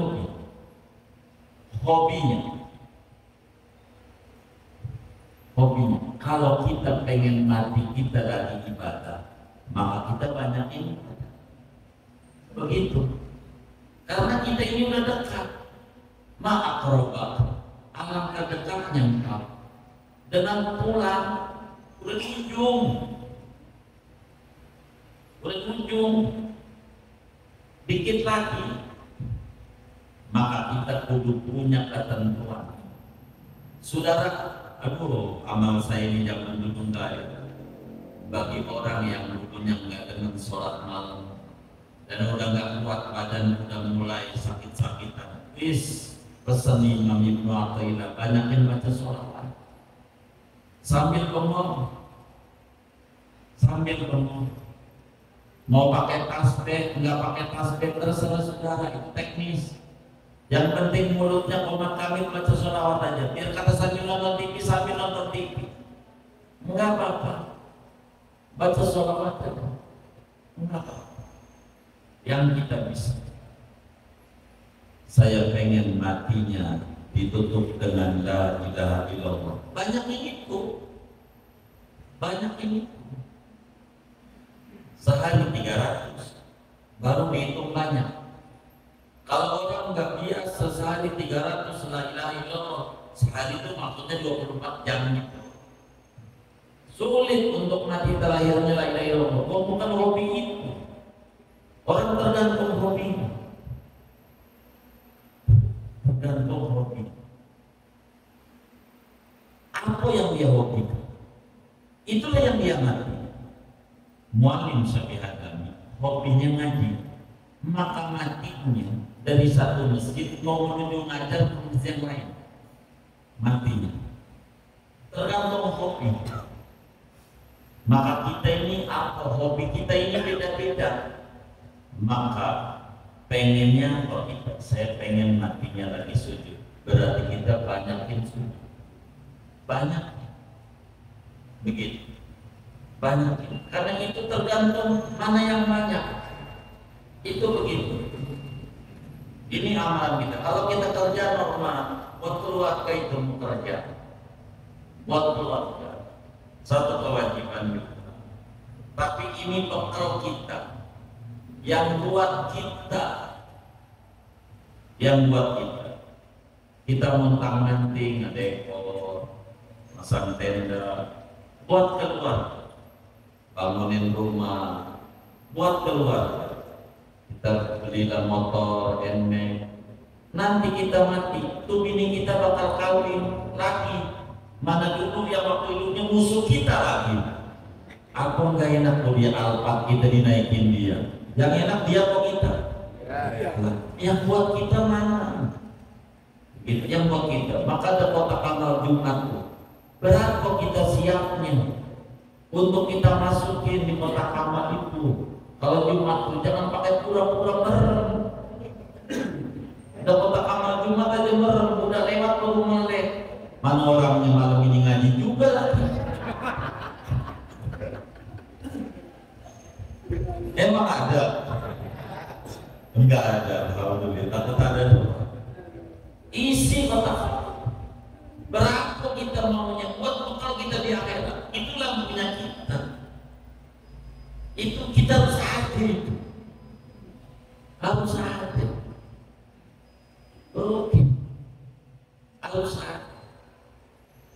hobinya. Kalau kita pengen mati kita lagi ibadah, maka kita banyakin ibadah. Begitu. Karena kita ini udah dekat. Ma'akrobah, alangkah dekatnya engkau. Dengan pulang udah di ujung, dikit lagi, maka kita kudu punya ketentuan. Saudara, amal saya ini jangan ditunda ya. Bagi orang yang dulunya nggak dengan sholat malam dan udah nggak kuat badan, udah mulai sakit-sakitan, pesan Imam Ibnu Athaillah, banyakin baca sholawat sambil bengong. Mau pakai tasbih, nggak pakai tasbih, terserah saudara, itu teknis. Yang penting mulutnya komat kami baca sholawat aja. Biar kata sambil nonton TV, nggak apa-apa. Baca sholawat aja, nggak apa-apa. Yang kita bisa. Saya pengen matinya ditutup dengan la ilaha illallah. Banyak ini itu. Sehari 300, baru dihitung banyak. Kalau orang nggak biasa sehari 300 la ilaha illallah, sehari itu maksudnya 24 jam gitu. Sulit untuk mati terakhirnya la ilaha illallah. Bukan hobi itu. Orang tergantung hobinya. Apa yang dia hobikan, itulah yang dia mati. Mu'allim Syafi'i Hadami hobinya ngaji, maka matinya dari satu masjid mau menuju ngajar ke masjid yang lain, matinya tergantung hobi. Maka kita ini apa, hobi kita ini beda-beda. Maka pengennya, kalau saya pengen matinya lagi sujud, berarti kita banyakin sujud, banyak begitu, banyakin, karena itu tergantung mana yang banyak, itu begitu. Ini amalan kita. Kalau kita kerja normal, buat keluarga itu mau kerja, buat keluarga satu kewajiban kita. Tapi ini bekal kita, yang buat kita, kita montang-manting, ngedekor, masang tenda, buat keluarga, bangunin rumah, buat keluarga. Kita belilah motor, NMAX. Nanti kita mati, tuh bini kita bakal kawin lagi. Mana dulu yang waktu hidupnya musuh kita lagi. Apa enggak enak kalau dia Alphard kita dinaikin dia? Yang enak dia kok kita? Yang buat kita mana? Itu yang buat kita. Maka ada kotak amal Jumat tuh. Berapa kita siapnya untuk kita masukin di kotak amal itu? Kalau Jumat tuh jangan pakai pura-pura merem. Ada kotak amal Jumat aja merem, udah lewat baru melek. Mana orangnya malam ini ngaji juga lagi. Emang ada? Enggak ada, alhamdulillah. Takut ada tuh. Isi kotak. Berapa kita maunya buat bekal kita di akhirat? Itulah punya kita. Itu kita harus hadir. Harus hadir. Oke. Harus hadir.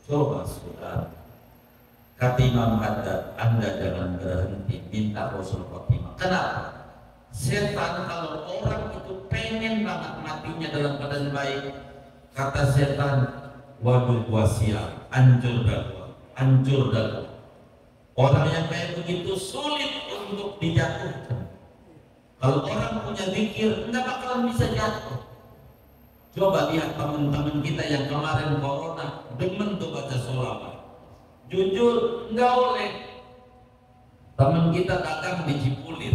Coba saudara, kata Imam Haddad, Anda jangan berhenti minta Rasul Khotimah. Kenapa? Setan kalau orang itu pengen banget matinya dalam keadaan baik, kata setan, waduh gua siap, hancur dah. Orang yang kayak begitu sulit untuk dijatuhkan. Kalau orang punya zikir, nggak bakalan bisa jatuh. Coba lihat teman-teman kita yang kemarin corona demen tuh baca sholawat. Jujur nggak boleh. Teman kita dagang di Cipulir,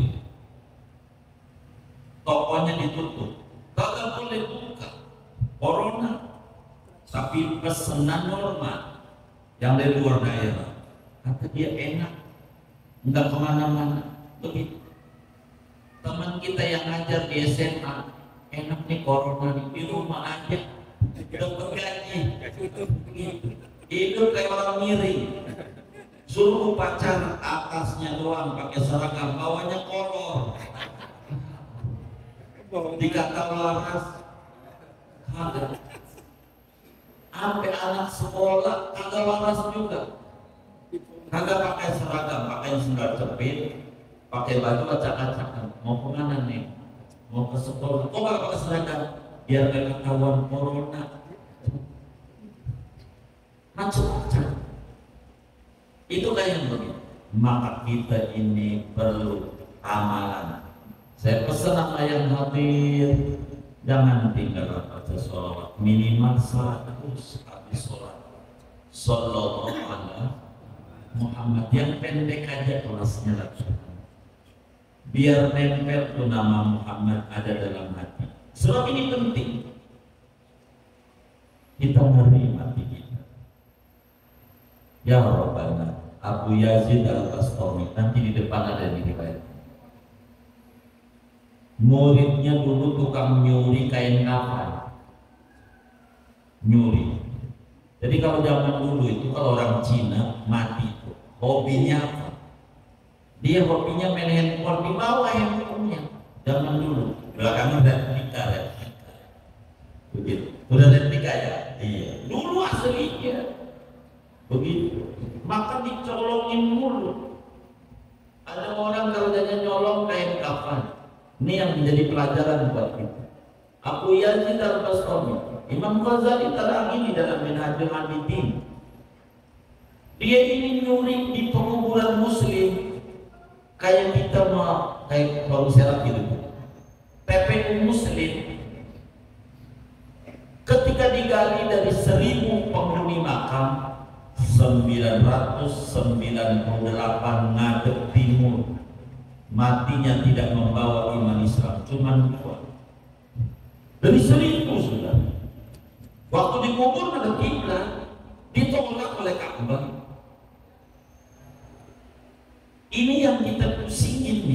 tokonya ditutup, kagak boleh buka. Corona, tapi pesanan normal yang dari luar daerah, kata dia enak, nggak kemana-mana. Begitu. Teman kita yang ngajar di SMA, enak nih corona nih, di rumah aja dapat gaji, hidup kayak orang miring. Suruh pacar atasnya doang pakai seragam, bawahnya kolor, dikata waras, kagak. Sampai anak sekolah kagak waras juga, kagak pakai seragam, pakai sendal jepit, pakai baju acak-acakan. Mau kemana nih? Mau ke sekolah, kok gak pakai seragam? Biar gak ketahuan corona. Macam-macam. Itu kayak yang begitu. Maka kita ini perlu amalan. Saya pesan sama yang hadir, jangan tinggal baca sholawat, minimal 100 habis sholat. Sallallahu alaihi Muhammad, yang pendek aja kelasnya langsung. Biar nempel tuh nama Muhammad ada dalam hati. Sebab ini penting. Kita ngeri mati kita. Ya Rabbana, Abu Yazid Al-Bastami, nanti di depan ada di riwayat. Muridnya dulu tukang nyuri kain kafan. Nyuri. Jadi kalau zaman dulu itu kalau orang Cina mati itu hobinya apa? Dia hobinya main handphone, di bawah handphonenya. Zaman dulu, belakangan replika. Begitu. Udah replika ya? Iya. Dulu aslinya begitu. Maka dicolongin mulu. Ada orang kalau dia nyolong kain kafan. Ini yang menjadi pelajaran buat kita. Abu Yazid Al-Bastami, Imam Ghazali terang ini dalam Minhajul Abidin. Dia ini nyuri di penguburan muslim. Kayak kita mau kayak baru serap gitu. TPU Muslim ketika digali dari 1000 penghuni makam, 998 ngadep timur, matinya tidak membawa iman Islam, cuman 2 dari 1000 sudah. Waktu dikubur ada kiblat, ditolak oleh Ka'bah. Ini yang kita pusingin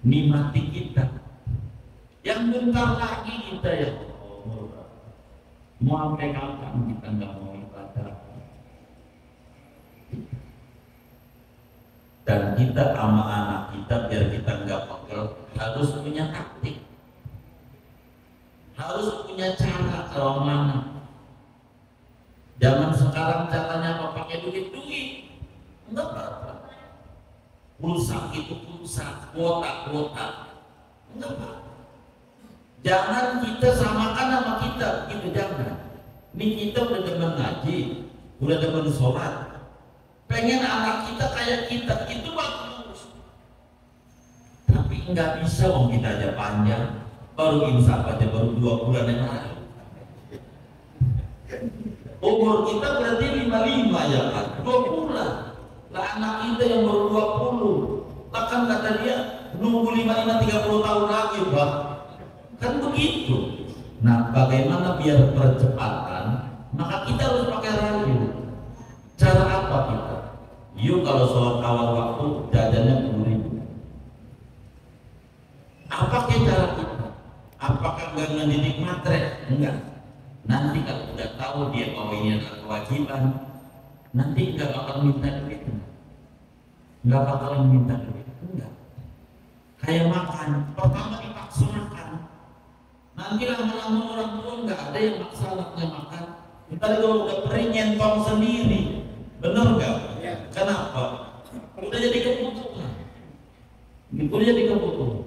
nih, mati kita. Yang bentar lagi kita ya mau sampai kapan kita nggak mau ibadah? Dan kita sama anak kita biar kita nggak pegel harus punya taktik, harus punya cara kalau mana. Zaman sekarang caranya apa? Pakai duit, enggak apa-apa. Pulsa itu pulsa, kuota, enggak apa-apa. Jangan kita samakan sama kita, gitu jangan. Ini kita udah demen ngaji, udah demen sholat, pengen anak kita kayak kita, itu bagus. Tapi nggak bisa, wong kita aja panjang, baru insaf aja baru 2 bulan yang lalu. Umur kita berarti 55 ya kan, 2 bulan. Lah anak kita yang baru 20, bahkan kata dia nunggu 55 30 tahun lagi, Pak. Kan begitu. Nah, bagaimana biar percepatan? Maka kita harus pakai radio. Cara apa kita? Yuk kalau sholat awal waktu jajannya 10.000. Apa cara kita? Apakah nggak mendidik matre? Enggak. Nanti kalau udah tahu dia bahwa ini adalah kewajiban, nanti nggak bakal minta duit. Nggak bakalan minta duit. Enggak. Kayak makan, pertama dipaksa makan. Nanti lama-lama orang tua nggak ada yang maksa anaknya makan. Ntar kalau udah perih nyentong sendiri, bener nggak? Ya. Kenapa? Udah jadi kebutuhan. Udah jadi kebutuhan.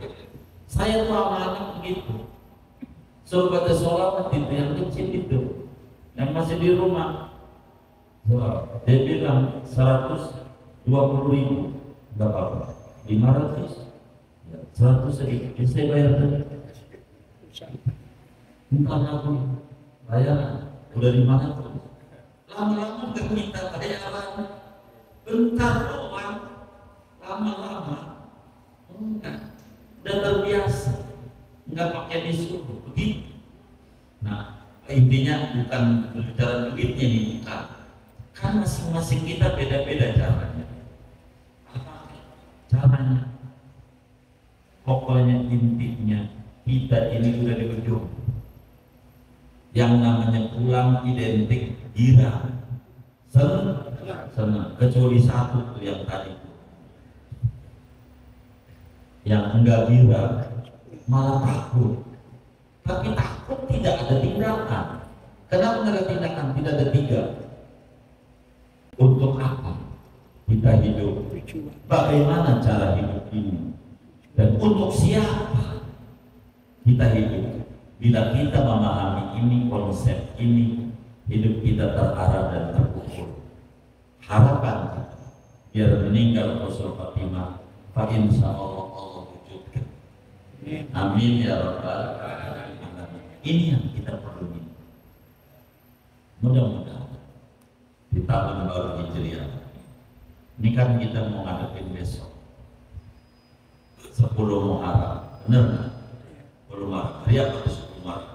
Saya tuh sama anak begitu. Suruh baca sholawat itu yang kecil itu, yang masih di rumah. Dia bilang 120.000, nggak apa-apa. 500, 100 sedikit. Saya bayar tadi. Bukan aku bayaran udah 500. Lama-lama nggak minta bayaran, bentar doang. Lama-lama enggak, udah terbiasa, nggak pakai disuruh begitu. Nah, intinya bukan berbicara duitnya nih, bukan. Kan masing-masing kita beda-beda caranya. Apa caranya? Pokoknya intinya kita ini udah di ujung. Yang namanya pulang identik gira, senang. Kecuali satu tuh yang tadi, yang enggak gira malah takut. Tapi takut tidak ada tindakan. Kenapa nggak ada tindakan? Tidak ada 3. Untuk apa kita hidup? Bagaimana cara hidup ini? Dan untuk siapa kita hidup? Bila kita memahami ini, konsep ini, hidup kita terarah dan terukur. Harapan biar meninggal Rasul Fatimah, fa insya Allah Allah wujudkan. Amin ya rabbal alamin. Ini yang kita perlu. Mudah-mudahan di tahun baru Hijriah ini kan kita mau ngadepin besok 10 Muharram, bener nggak? 10 Maret, hari apa itu 10 Maret?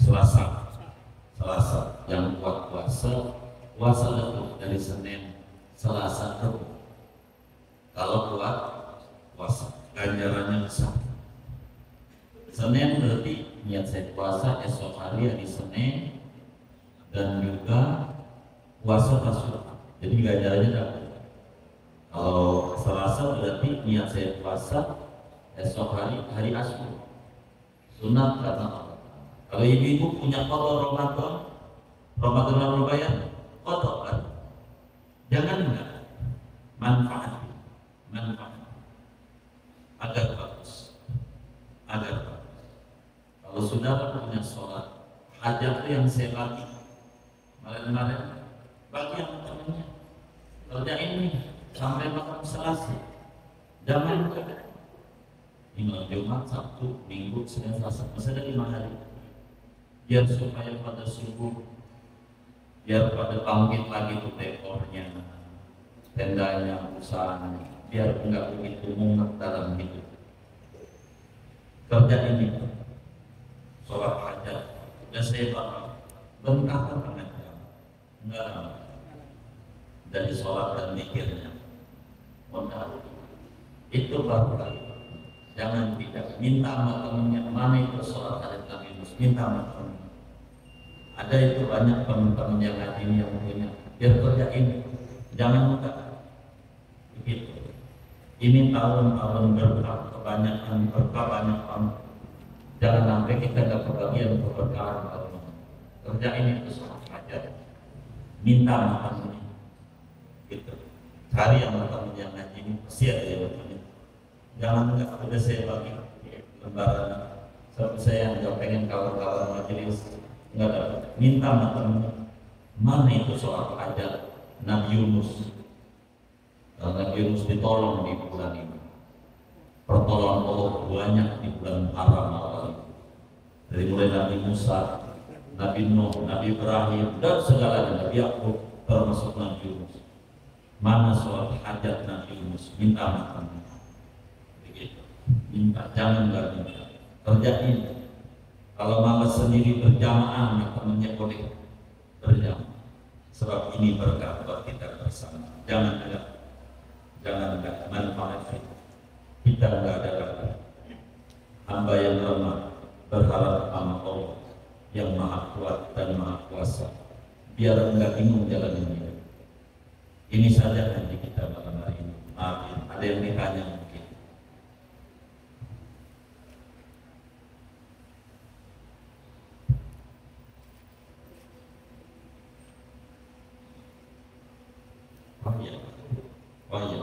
Selasa, yang kuat puasa itu dari Senin, Selasa, Rabu. Kalau kuat puasa, ganjarannya besar. Senin berarti niat saya puasa, esok hari Senin, dan juga puasa Tasyrik. Jadi ganjarannya dapat. Kalau Selasa berarti niat saya puasa, esok hari Asyura. Sunat karena apa? Kalau ibu-ibu punya qada Ramadan lalu bayar, qada kan? Jangan enggak. Manfaat agar bagus. Kalau sudah punya sholat hajat yang saya bagi kemarin bagi yang temannya kerja ini sampai malam Selasa. Jangan tinggal Jumat, Sabtu, Minggu, Senin, Selasa, masih ada 5 hari. Biar supaya pada subuh, biar pada bangkit lagi tuh dekornya, tendanya, usahanya, biar enggak begitu mumet dalam hidup. Kerja ini, sholat hajat, dan saya bentang pengajian, enggak lama. Dari sholat dan mikirnya, itu baru kali. Jangan tidak minta sama temennya, mana itu sholat hajat Nabi Mus, minta sama temennya. Ada itu banyak teman-teman yang ngaji ini yang punya, biar kerja ini, jangan mudah. Begitu. Ini tahun-tahun berkah, kebanyakan berkah banyak banget. Jangan sampai kita dapat kebagian keberkahan tahun ini. Kerja ini itu sholat hajat, minta makan. Gitu. Cari yang teman yang ngaji ini pasti ada yang begini. Jangan enggak udah saya bagi lembaran sampai saya nggak pengen kawan-kawan majelis nggak dapat, minta sama teman mana itu soal hajat Nabi Yunus. Nabi Yunus ditolong di bulan ini, pertolongan Allah banyak di bulan haram awal itu, dari mulai Nabi Musa, Nabi Nuh, Nabi Ibrahim dan segalanya, Nabi Yakub termasuk Nabi Yunus. Mana soal hajat Nabi Yunus, minta makan, begitu, minta, jangan nggak minta, kerjain. Kalau malas sendiri berjamaah, temannya boleh berjamaah. Sebab ini berkah buat kita bersama. Jangan ada manfaat kita nggak ada lagi. Hamba yang lemah berharap sama Allah yang maha kuat dan maha kuasa. Biar enggak bingung jalan ini. Ini saja nanti kita malam hari ini. Maaf, ada yang ditanya mungkin. Oh iya.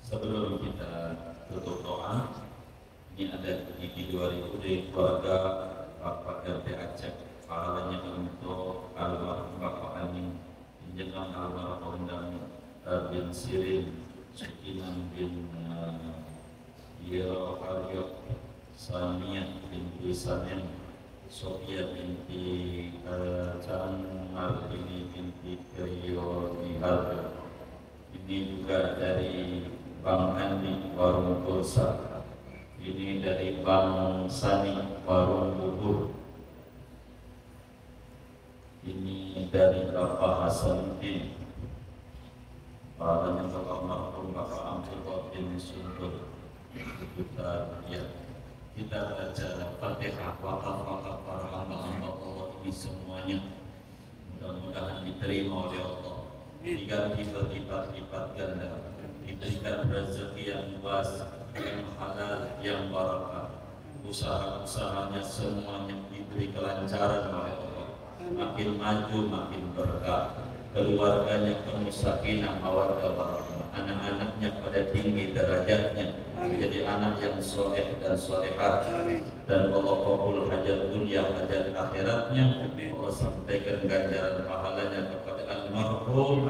Sebelum kita tutup doa, ini ada gigi 2000 dari keluarga Bapak RT Aceh. Pahalanya untuk almarhum Bapak Amin, jenengan almarhum bin Sirin, Sukinan bin Aryo, Samia binti Sanem, Sofia binti Canmar binti Kriyo Diharga. Ini juga dari Bang Andi Warung Pulsa. Ini dari Bang Sani Warung Bubur. Ini dari Bapak Hasanuddin. Pahalanya Bapak Marhum Bapak Amrul bin Sundur. Kita baca Fatihah wakaf para hamba-hamba Allah ini semuanya. Mudah-mudahan diterima oleh Allah. Diganti berlipat-lipat ganda. Diberikan rezeki yang luas, yang halal, yang barakah. Usaha-usahanya semuanya diberi kelancaran oleh Allah. Makin maju, makin berkah. Keluarganya penuh sakinah, mawaddah warahmah. Anak-anaknya pada tinggi derajatnya, menjadi anak yang soleh dan solehat. Dan Allah kabul hajat dunia, hajat akhiratnya. Allah sampaikan ganjaran pahalanya kepada almarhum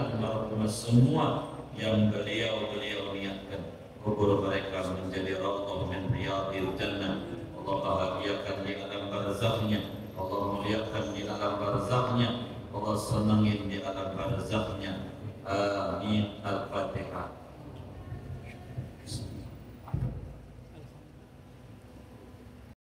semua yang beliau niatkan. Kubur mereka menjadi raudhah min riyadil jannah. Allah bahagiakan di alam barzakhnya.